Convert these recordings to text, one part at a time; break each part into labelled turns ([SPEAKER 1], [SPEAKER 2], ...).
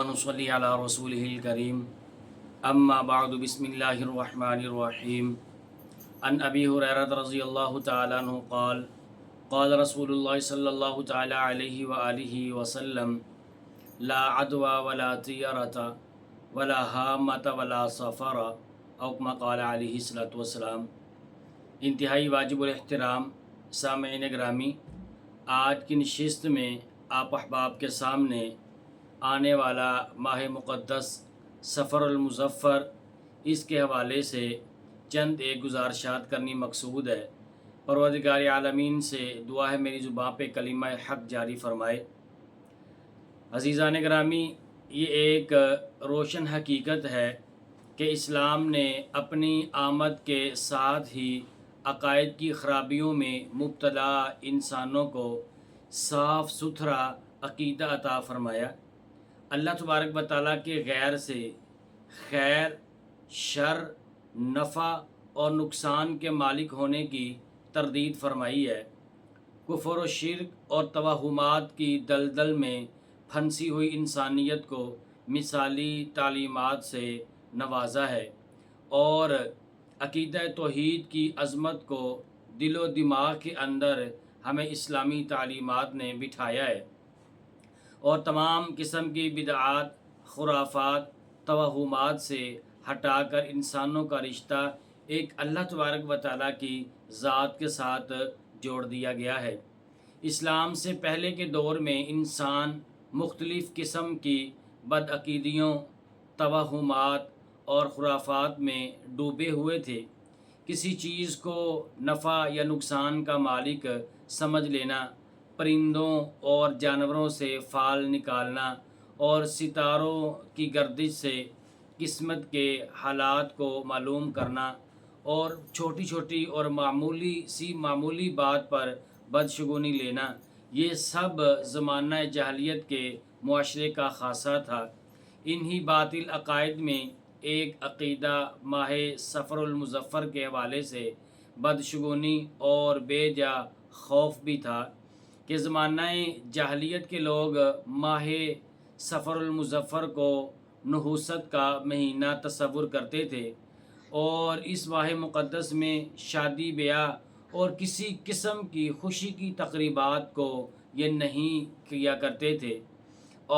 [SPEAKER 1] ونصلي على رسوله الكريم أما بعد بسم الله الرحمن الرحيم عن أبي هريرة رضي الله تعالى عنه قال رسول الله صلى الله تعالى عليه وآله وسلم لا عدوى ولا طيرة ولا هامة ولا سفر أو كما قال عليه الصلاة والسلام۔ انتہائی واجب الاحترام سامعین گرامی، آج کی نشست میں آپ احباب کے سامنے آنے والا ماہ مقدس سفر المظفر، اس کے حوالے سے چند ایک گزارشات کرنی مقصود ہے۔ پروردگار عالمین سے دعا ہے میری زبان پہ کلمہ حق جاری فرمائے۔ عزیزان گرامی، یہ ایک روشن حقیقت ہے کہ اسلام نے اپنی آمد کے ساتھ ہی عقائد کی خرابیوں میں مبتلا انسانوں کو صاف ستھرا عقیدہ عطا فرمایا۔ اللہ تبارک و تعالیٰ کے غیر سے خیر، شر، نفع اور نقصان کے مالک ہونے کی تردید فرمائی ہے۔ کفر و شرک اور توہمات کی دلدل میں پھنسی ہوئی انسانیت کو مثالی تعلیمات سے نوازا ہے اور عقیدہ توحید کی عظمت کو دل و دماغ کے اندر ہمیں اسلامی تعلیمات نے بٹھایا ہے، اور تمام قسم کی بدعات، خرافات، توہمات سے ہٹا کر انسانوں کا رشتہ ایک اللہ تبارک و تعالیٰ کی ذات کے ساتھ جوڑ دیا گیا ہے۔ اسلام سے پہلے کے دور میں انسان مختلف قسم کی بدعقیدیوں، توہمات اور خرافات میں ڈوبے ہوئے تھے۔ کسی چیز کو نفع یا نقصان کا مالک سمجھ لینا، پرندوں اور جانوروں سے فال نکالنا اور ستاروں کی گردش سے قسمت کے حالات کو معلوم کرنا، اور چھوٹی چھوٹی اور معمولی بات پر بدشگونی لینا، یہ سب زمانہ جاہلیت کے معاشرے کا خاصہ تھا۔ انہی باطل عقائد میں ایک عقیدہ ماہ سفر المظفر کے حوالے سے بدشگونی اور بے جا خوف بھی تھا کہ زمانہ جاہلیت کے لوگ ماہ سفر المظفر کو نحوست کا مہینہ تصور کرتے تھے، اور اس ماہ مقدس میں شادی بیاہ اور کسی قسم کی خوشی کی تقریبات کو یہ نہیں کیا کرتے تھے،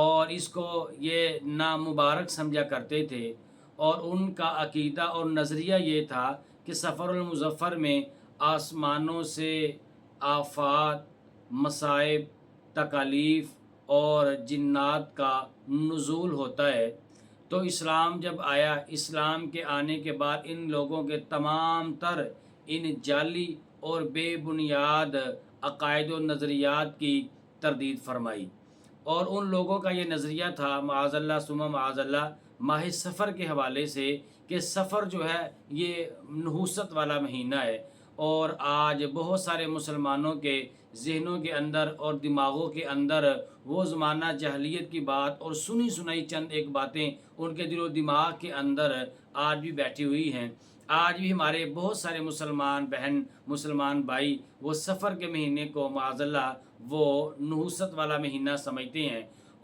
[SPEAKER 1] اور اس کو یہ نامبارک سمجھا کرتے تھے، اور ان کا عقیدہ اور نظریہ یہ تھا کہ سفر المظفر میں آسمانوں سے آفات، مصائب، تکالیف اور جنات کا نزول ہوتا ہے۔ تو اسلام جب آیا، اسلام کے آنے کے بعد ان لوگوں کے تمام تر ان جعلی اور بے بنیاد عقائد و نظریات کی تردید فرمائی، اور ان لوگوں کا یہ نظریہ تھا معاذ اللہ ثم معاذ اللہ ماہ سفر کے حوالے سے کہ سفر جو ہے یہ نحوست والا مہینہ ہے، اور آج بہت سارے مسلمانوں کے ذہنوں کے اندر اور دماغوں کے اندر وہ زمانہ جاہلیت کی بات اور سنی سنائی چند ایک باتیں ان کے دل و دماغ کے اندر آج بھی بیٹھی ہوئی ہیں۔ آج بھی ہمارے بہت سارے مسلمان بہن، مسلمان بھائی وہ سفر کے مہینے کو معاذ اللہ وہ نحوست والا مہینہ سمجھتے ہیں،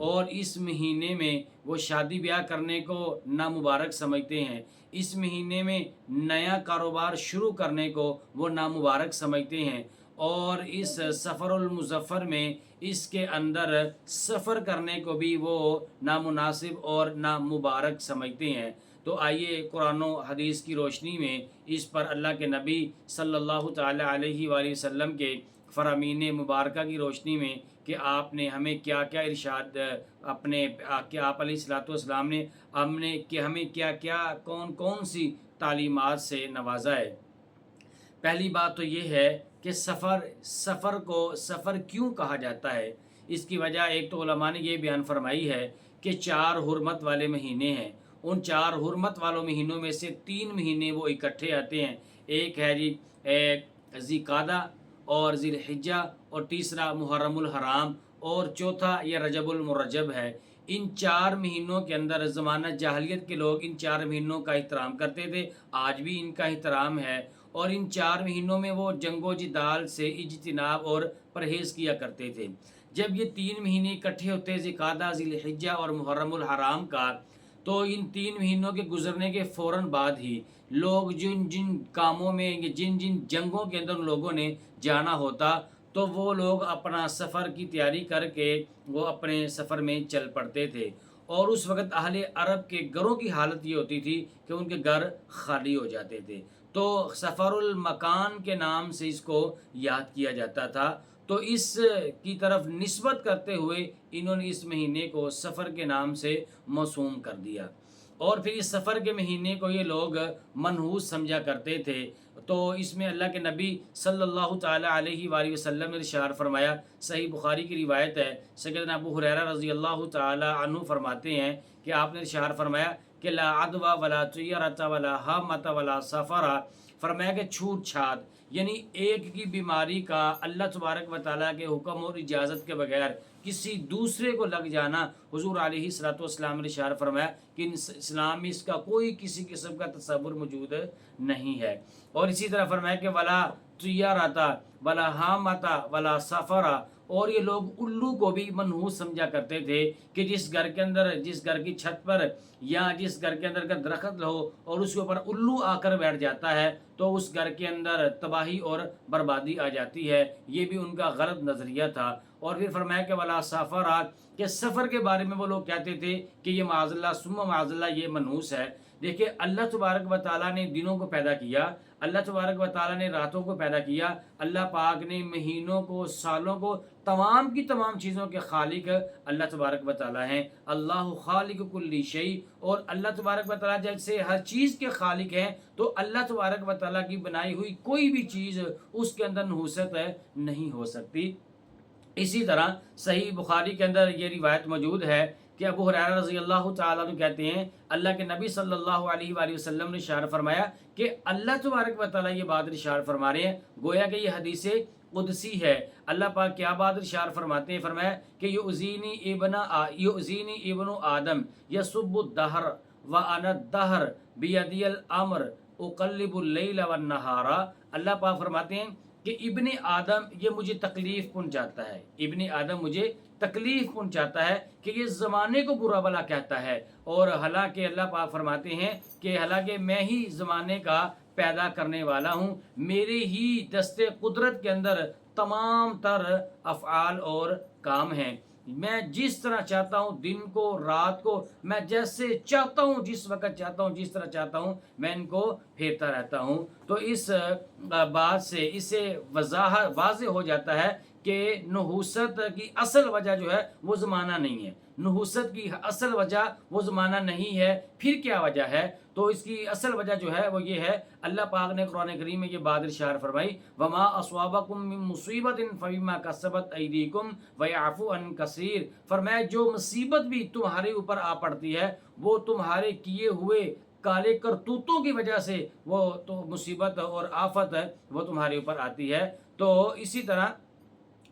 [SPEAKER 1] اور اس مہینے میں وہ شادی بیاہ کرنے کو نامبارک سمجھتے ہیں، اس مہینے میں نیا کاروبار شروع کرنے کو وہ نامبارک سمجھتے ہیں، اور اس سفر المظفر میں اس کے اندر سفر کرنے کو بھی وہ نامناسب اور نامبارک سمجھتے ہیں۔ تو آئیے قرآن و حدیث کی روشنی میں اس پر اللہ کے نبی صلی اللہ تعالی علیہ وآلہ وسلم کے فرامین مبارکہ کی روشنی میں کہ آپ نے ہمیں کیا کیا ارشاد کہ آپ علیہ الصلوۃ والسلام نے ہمیں کیا کیا کون سی تعلیمات سے نوازا ہے۔ پہلی بات تو یہ ہے کہ سفر کیوں کہا جاتا ہے۔ اس کی وجہ ایک تو علماء نے یہ بیان فرمائی ہے کہ 4 حرمت والے مہینے ہیں، ان 4 حرمت والوں مہینوں میں سے 3 مہینے وہ اکٹھے آتے ہیں۔ ایک ہے ذی قعدہ اور ذی الحجہ، اور تیسرا محرم الحرام، اور چوتھا یہ رجب المرجب ہے۔ ان 4 مہینوں کے اندر زمانہ جاہلیت کے لوگ ان 4 مہینوں کا احترام کرتے تھے، آج بھی ان کا احترام ہے، اور ان 4 مہینوں میں وہ جنگ و جدال سے اجتناب اور پرہیز کیا کرتے تھے۔ جب یہ 3 مہینے اکٹھے ہوتے ذی-القعدہ، ذی الحجہ اور محرم الحرام کا، تو ان 3 مہینوں کے گزرنے کے فوراً بعد ہی لوگ جن جن کاموں میں، جن جن جنگوں کے اندر لوگوں نے جانا ہوتا، تو وہ لوگ اپنا سفر کی تیاری کر کے وہ اپنے سفر میں چل پڑتے تھے۔ اور اس وقت اہل عرب کے گھروں کی حالت یہ ہوتی تھی کہ ان کے گھر خالی ہو جاتے تھے، تو سفر المکان کے نام سے اس کو یاد کیا جاتا تھا۔ تو اس کی طرف نسبت کرتے ہوئے انہوں نے اس مہینے کو سفر کے نام سے موسوم کر دیا، اور پھر اس سفر کے مہینے کو یہ لوگ منحوس سمجھا کرتے تھے۔ تو اس میں اللہ کے نبی صلی اللہ تعالیٰ علیہ وآلہ وسلم نے ارشاد فرمایا، صحیح بخاری کی روایت ہے، سیدنا ابو ہریرہ رضی اللہ تعالیٰ عنہ فرماتے ہیں کہ آپ نے ارشاد فرمایا کہ لا عدوى ولا طیرۃ ولا حامۃ ولا سفر، فرمایا کہ چھوٹ چھات یعنی ایک کی بیماری کا اللہ تبارک و تعالیٰ کے حکم اور اجازت کے بغیر کسی دوسرے کو لگ جانا، حضور علیہ الصلوۃ والسلام نے اشارہ فرمایا کہ اسلام میں اس کا کوئی کسی قسم کا تصور موجود نہیں ہے۔ اور اسی طرح فرمایا کہ ولا طیرۃ ولا حامۃ ولا سفر، اور یہ لوگ الو کو بھی منحوس سمجھا کرتے تھے کہ جس گھر کے اندر، جس گھر کی چھت پر یا جس گھر کے اندر کا درخت ہو اور اس کے اوپر الو آ کر بیٹھ جاتا ہے تو اس گھر کے اندر تباہی اور بربادی آ جاتی ہے، یہ بھی ان کا غلط نظریہ تھا۔ اور پھر فرمایا کہ ولا سفر، کہ سفر کے بارے میں وہ لوگ کہتے تھے کہ یہ معاذ اللہ ثم معاذ اللہ یہ منحوس ہے۔ دیکھیں اللہ تبارک و تعالیٰ نے دنوں کو پیدا کیا، اللہ تبارک و تعالیٰ نے راتوں کو پیدا کیا، اللہ پاک نے مہینوں کو، سالوں کو، تمام کی تمام چیزوں کے خالق اللہ تبارک و تعالیٰ ہیں۔ اللہ خالق کل شیء، اور اللہ تبارک و تعالیٰ جیسے ہر چیز کے خالق ہیں، تو اللہ تبارک و تعالیٰ کی بنائی ہوئی کوئی بھی چیز اس کے اندر نحوست نہیں ہو سکتی۔ اسی طرح صحیح بخاری کے اندر یہ روایت موجود ہے کہ ابو ہریرہ رضی اللہ تعالیٰ عنہ کہتے ہیں اللہ کے نبی صلی اللہ علیہ وآلہ وسلم نے اشارہ فرمایا کہ اللہ تبارک و تعالیٰ یہ بات ارشاد فرما رہے ہیں، گویا کہ یہ حدیث قدسی ہے۔ اللہ پاک کیا بات ارشاد فرماتے ہیں، فرمایا کہ یؤذینی ابن آدم یسب الدہر وانا الدہر بیدی الامر اقلب اللیل والنہار، اللہ پاک فرماتے ہیں کہ ابن آدم یہ مجھے تکلیف پہنچاتا ہے، ابن آدم مجھے تکلیف پہنچاتا ہے کہ یہ زمانے کو برا بھلا کہتا ہے، اور حالانکہ اللہ پاک فرماتے ہیں کہ حالانکہ میں ہی زمانے کا پیدا کرنے والا ہوں، میرے ہی دست قدرت کے اندر تمام تر افعال اور کام ہیں، میں جس طرح چاہتا ہوں دن کو رات کو، میں جیسے چاہتا ہوں جس وقت چاہتا ہوں جس طرح چاہتا ہوں میں ان کو پھیرتا رہتا ہوں۔ تو اس بات سے اسے واضح ہو جاتا ہے کہ نحوست کی اصل وجہ جو ہے وہ زمانہ نہیں ہے، نحوست کی اصل وجہ وہ زمانہ نہیں ہے، پھر کیا وجہ ہے؟ تو اس کی اصل وجہ جو ہے وہ یہ ہے، اللہ پاک نے قرآن کریم میں یہ بات ارشاد فرمائی وما اصابکم من مصیبت فبما کسبت ایدیکم ویعفو عن کثیر، فرمایا جو مصیبت بھی تمہارے اوپر آ پڑتی ہے وہ تمہارے کیے ہوئے کالے کرتوتوں کی وجہ سے وہ تو مصیبت اور آفت ہے وہ تمہارے اوپر آتی ہے۔ تو اسی طرح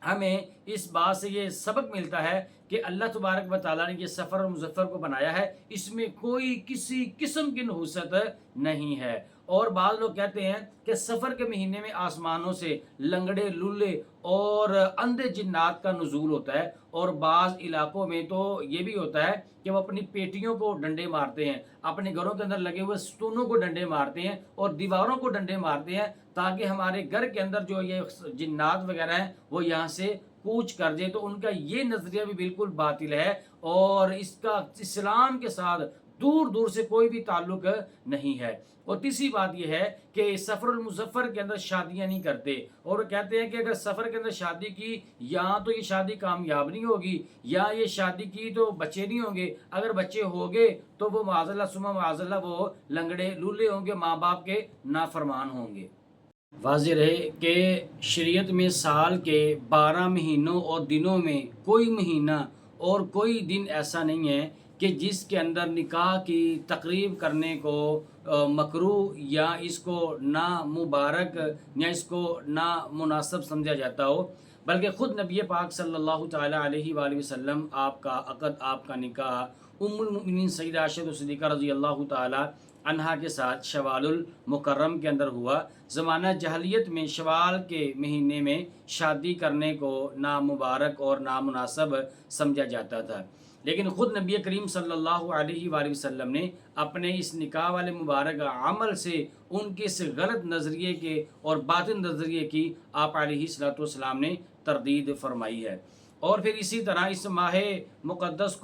[SPEAKER 1] ہمیں اس بات سے یہ سبق ملتا ہے کہ اللہ تبارک و تعالیٰ نے یہ سفر اور مظفر کو بنایا ہے، اس میں کوئی کسی قسم کی نحوست نہیں ہے۔ اور بعض لوگ کہتے ہیں کہ سفر کے مہینے میں آسمانوں سے لنگڑے، لولے اور اندھے جنات کا نزول ہوتا ہے، اور بعض علاقوں میں تو یہ بھی ہوتا ہے کہ وہ اپنی پیٹیوں کو ڈنڈے مارتے ہیں، اپنے گھروں کے اندر لگے ہوئے ستونوں کو ڈنڈے مارتے ہیں اور دیواروں کو ڈنڈے مارتے ہیں تاکہ ہمارے گھر کے اندر جو یہ جنات وغیرہ ہیں وہ یہاں سے کوچ کر جائے۔ تو ان کا یہ نظریہ بھی بالکل باطل ہے اور اس کا اسلام کے ساتھ دور دور سے کوئی بھی تعلق نہیں ہے۔ اور تیسری بات یہ ہے کہ سفر المظفر کے اندر شادیاں نہیں کرتے، اور وہ کہتے ہیں کہ اگر سفر کے اندر شادی کی یا تو یہ شادی کامیاب نہیں ہوگی یا یہ شادی کی تو بچے نہیں ہوں گے، اگر بچے ہو گئے تو وہ معاذ اللہ ثم معاذ اللہ وہ لنگڑے لولے ہوں گے، ماں باپ کے نافرمان ہوں گے۔ واضح رہے کہ شریعت میں سال کے 12 مہینوں اور دنوں میں کوئی مہینہ اور کوئی دن ایسا نہیں ہے کہ جس کے اندر نکاح کی تقریب کرنے کو مکروہ یا اس کو نامبارک یا اس کو نامناسب سمجھا جاتا ہو، بلکہ خود نبی پاک صلی اللہ تعالیٰ علیہ وآلہ وسلم آپ کا عقد، آپ کا نکاح ام المؤمنین سیدہ عائشہ صدیقہ رضی اللہ تعالیٰ عنہا کے ساتھ شوال المکرم کے اندر ہوا۔ زمانہ جہلیت میں شوال کے مہینے میں شادی کرنے کو نامبارک اور نامناسب سمجھا جاتا تھا، لیکن خود نبی کریم صلی اللہ علیہ وآلہ وسلم نے اپنے اس نکاح والے مبارک عمل سے ان کے اس غلط نظریے کے اور باطل نظریے کی آپ علیہ الصلوۃ والسلام نے تردید فرمائی ہے۔ اور پھر اسی طرح اس ماہ مقدس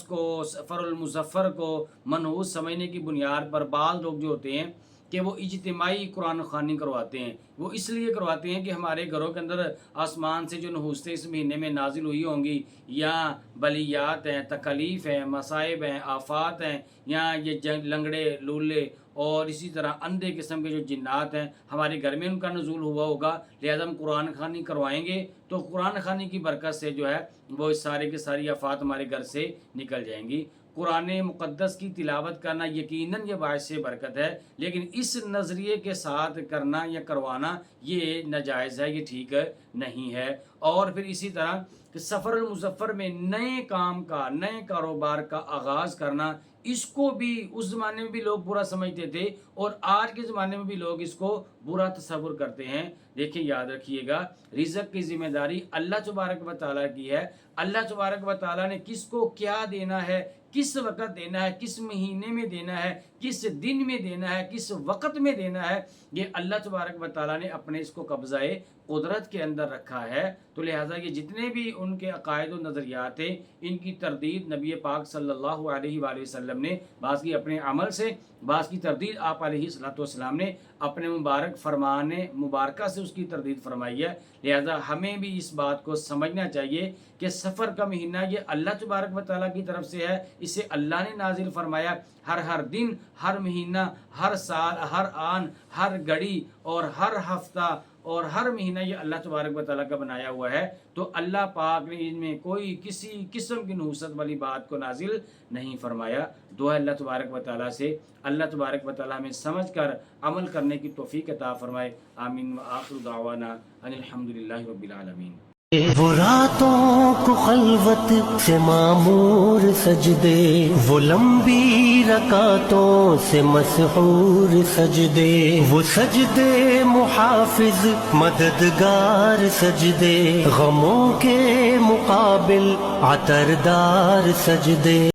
[SPEAKER 1] کو سفر المظفر کو منحوس سمجھنے کی بنیاد پر بعض لوگ جو ہوتے ہیں کہ وہ اجتماعی قرآن خوانی کرواتے ہیں۔ وہ اس لیے کرواتے ہیں کہ ہمارے گھروں کے اندر آسمان سے جو نحوستیں اس مہینے میں نازل ہوئی ہوں گی، یا بلیات ہیں، تکالیف ہیں، مصائب ہیں، آفات ہیں، یا یہ لنگڑے لولے اور اسی طرح اندھے قسم کے جو جنات ہیں ہمارے گھر میں ان کا نزول ہوا ہوگا، لہذا ہم قرآن خوانی کروائیں گے تو قرآن خوانی کی برکت سے جو ہے وہ سارے کے ساری آفات ہمارے گھر سے نکل جائیں گی۔ قرآن مقدس کی تلاوت کرنا یقیناً یہ باعث برکت ہے، لیکن اس نظریے کے ساتھ کرنا یا کروانا یہ ناجائز ہے، یہ ٹھیک نہیں ہے۔ اور پھر اسی طرح سفر المظفر میں نئے کام کا، نئے کاروبار کا آغاز کرنا، اس کو بھی اس زمانے میں بھی لوگ برا سمجھتے تھے اور آج کے زمانے میں بھی لوگ اس کو برا تصور کرتے ہیں۔ دیکھیں، یاد رکھیے گا، رزق کی ذمہ داری اللہ تبارک و تعالیٰ کی ہے۔ اللہ تبارک و تعالیٰ نے کس کو کیا دینا ہے، کس وقت دینا ہے، کس مہینے میں دینا ہے، کس دن میں دینا ہے، کس وقت میں دینا ہے، یہ اللہ تبارک و تعالیٰ نے اپنے اس کو قبضہ قدرت کے اندر رکھا ہے۔ تو لہٰذا یہ جتنے بھی ان کے عقائد و نظریات ہیں، ان کی تردید نبی پاک صلی اللہ علیہ وآلہ وسلم نے بعض کی اپنے عمل سے، بعض کی تردید آپ علیہ الصلوۃ والسلام نے اپنے مبارک فرمان مبارکہ سے اس کی تردید فرمائی ہے۔ لہذا ہمیں بھی اس بات کو سمجھنا چاہیے کہ سفر کا مہینہ یہ اللہ تبارک و تعالیٰ کی طرف سے ہے، اسے اللہ نے نازل فرمایا۔ ہر دن، ہر مہینہ، ہر سال، ہر آن، ہر گھڑی اور ہر ہفتہ اور ہر مہینہ یہ اللہ تبارک و تعالیٰ کا بنایا ہوا ہے۔ تو اللہ پاک نے ان میں کوئی کسی قسم کی نحوست والی بات کو نازل نہیں فرمایا۔ دعا اللہ تبارک و تعالیٰ سے اللہ تبارک و تعالیٰ ہمیں سمجھ کر عمل کرنے کی توفیق عطا فرمائے۔ آمین وآخر دعوانا ان الحمدللہ رب العالمین۔
[SPEAKER 2] وہ راتوں کو خلوت سے معمور سجدے، وہ لمبی رکعتوں سے مسحور سجدے، وہ سجدے محافظ مددگار سجدے، غموں کے مقابل عطردار سجدے۔